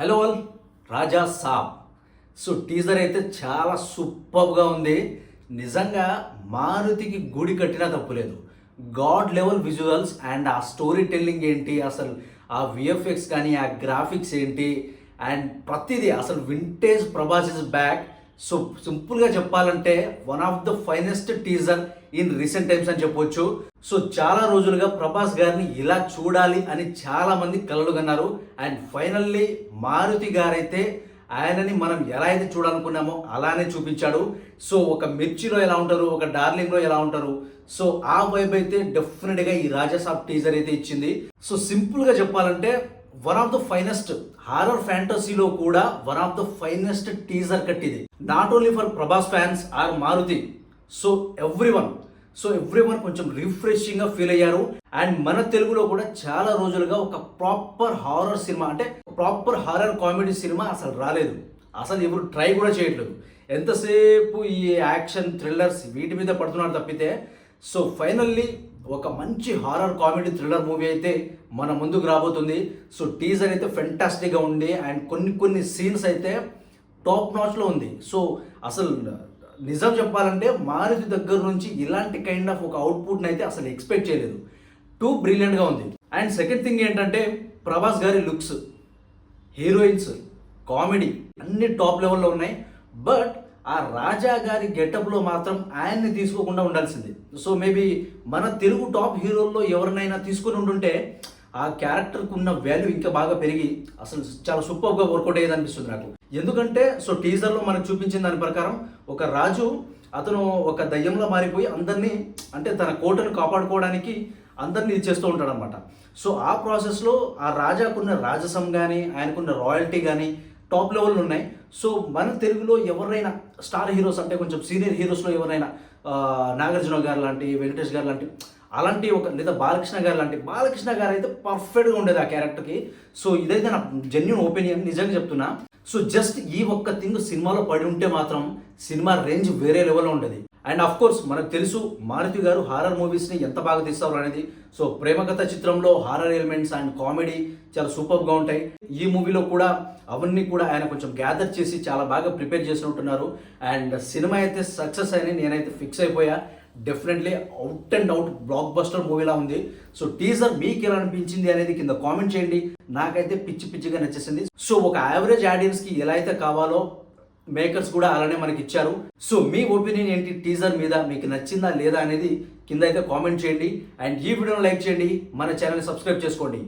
Hello all, రాజా సాబ్. So teaser అయితే చాలా సూపర్గా ఉంది. నిజంగా మారుతికి గుడి కట్టినా తప్పులేదు. గాడ్ లెవెల్ విజువల్స్ అండ్ ఆ స్టోరీ టెల్లింగ్ ఏంటి, అసలు ఆ విఎఫ్ఎక్స్ కానీ ఆ గ్రాఫిక్స్ ఏంటి అండ్ ప్రతిదీ అసలు vintage Prabhas is back. So సింపుల్గా చెప్పాలంటే one of the finest teaser in recent times అని చెప్పొచ్చు. సో చాలా రోజులుగా ప్రభాస్ గారిని ఇలా చూడాలి అని చాలా మంది కలలు కన్నారు. అండ్ ఫైనల్లీ మారుతి గారైతే ఆయనని మనం ఎలా అయితే చూడాలనుకున్నామో అలానే చూపించాడు. సో ఒక మిర్చిలో ఎలా ఉంటారు, ఒక డార్లింగ్లో ఎలా ఉంటారు, సో ఆ వైబ్ అయితే డెఫినెట్గా ఈ రాజాసాబ్ టీజర్ అయితే ఇచ్చింది. సో సింపుల్గా చెప్పాలంటే one of the finest horror ఫ్యాంటసీలో కూడా one of the finest teaser cut ఇది. Not only for Prabhas fans or Maruthi, so everyone కొంచెం రిఫ్రెషింగ్గా ఫీల్ అయ్యారు. అండ్ మన తెలుగులో కూడా చాలా రోజులుగా ఒక ప్రాపర్ హారర్ సినిమా, అంటే ప్రాపర్ హారర్ కామెడీ సినిమా అసలు రాలేదు. అసలు ఎవరు ట్రై కూడా చేయట్లేదు. ఎంతసేపు ఈ యాక్షన్ థ్రిల్లర్స్ వీటి మీద పడుతున్నారు తప్పితే. సో ఫైనల్లీ ఒక మంచి హారర్ కామెడీ థ్రిల్లర్ మూవీ అయితే మన ముందుకు రాబోతుంది. సో టీజర్ అయితే ఫెంటాస్టిక్గా ఉంది అండ్ కొన్ని సీన్స్ అయితే టాప్ నాచ్లో ఉంది. సో అసలు నిజం చెప్పాలంటే మారుతి దగ్గర నుంచి ఇలాంటి కైండ్ ఆఫ్ ఒక అవుట్పుట్ని అయితే అసలు ఎక్స్పెక్ట్ చేయలేదు. టూ బ్రిలియంట్గా ఉంది. అండ్ సెకండ్ థింగ్ ఏంటంటే ప్రభాస్ గారి లుక్స్, హీరోయిన్స్, కామెడీ అన్ని టాప్ లెవెల్లో ఉన్నాయి. బట్ ఆ రాజా గారి గెటప్లో మాత్రం ఆయన్ని తీసుకోకుండా ఉండాల్సింది. సో మేబీ మన తెలుగు టాప్ హీరోల్లో ఎవరినైనా తీసుకొని ఉంటుంటే ఆ క్యారెక్టర్కి ఉన్న వాల్యూ ఇంకా బాగా పెరిగి అసలు చాలా సూపర్గా వర్కౌట్ అయ్యేది అనిపిస్తుంది నాకు. ఎందుకంటే సో టీజర్లో మనకు చూపించిన దాని ప్రకారం ఒక రాజు, అతను ఒక దయ్యంలో మారిపోయి అందరినీ, అంటే తన కోటను కాపాడుకోవడానికి అందరినీ చేస్తూ ఉంటాడు అనమాట. సో ఆ ప్రాసెస్లో ఆ రాజాకున్న రాజసం కానీ ఆయనకున్న రాయల్టీ కానీ టాప్ లెవెల్లో ఉన్నాయి. సో మన తెలుగులో ఎవరైనా స్టార్ హీరోస్, అంటే కొంచెం సీనియర్ హీరోస్లో ఎవరైనా నాగార్జున గారు లాంటి, వెంకటేష్ గారు లాంటి, అలాంటి ఒక లేదా బాలకృష్ణ గారు అయితే పర్ఫెక్ట్గా ఉండేది ఆ క్యారెక్టర్కి. సో ఇదైతే నా జెన్యూన్ ఒపీనియన్, నిజంగా చెప్తున్నా. సో జస్ట్ ఈ ఒక్క థింగ్ సినిమాలో పడి ఉంటే మాత్రం సినిమా రేంజ్ వేరే లెవెల్లో ఉండేది. అండ్ ఆఫ్ కోర్స్ మనకు తెలుసు మారుతి గారు హారర్ మూవీస్ని ఎంత బాగా తీస్తారు అనేది. సో ప్రేమకథ చిత్రంలో హారర్ ఎలిమెంట్స్ అండ్ కామెడీ చాలా సూపర్గా ఉంటాయి. ఈ మూవీలో కూడా అవన్నీ కూడా ఆయన కొంచెం గ్యాదర్ చేసి చాలా బాగా ప్రిపేర్ చేసి ఉంటున్నారు. అండ్ సినిమా అయితే సక్సెస్ అని నేనైతే ఫిక్స్ అయిపోయా. Definitely out and out blockbuster మూవీలా ఉంది. సో టీజర్ మీకు ఎలా అనిపించింది అనేది కింద కామెంట్ చేయండి. నాకైతే పిచ్చిగా నచ్చేసింది. సో ఒక యావరేజ్ ఆడియన్స్కి ఎలా అయితే కావాలో మేకర్స్ కూడా అలానే మనకి ఇచ్చారు. సో మీ ఒపీనియన్ ఏంటి టీజర్ మీద, మీకు నచ్చిందా లేదా అనేది కింద అయితే కామెంట్ చేయండి. అండ్ ఈ వీడియోని లైక్ చేయండి, మన ఛానల్ని సబ్స్క్రైబ్ చేసుకోండి.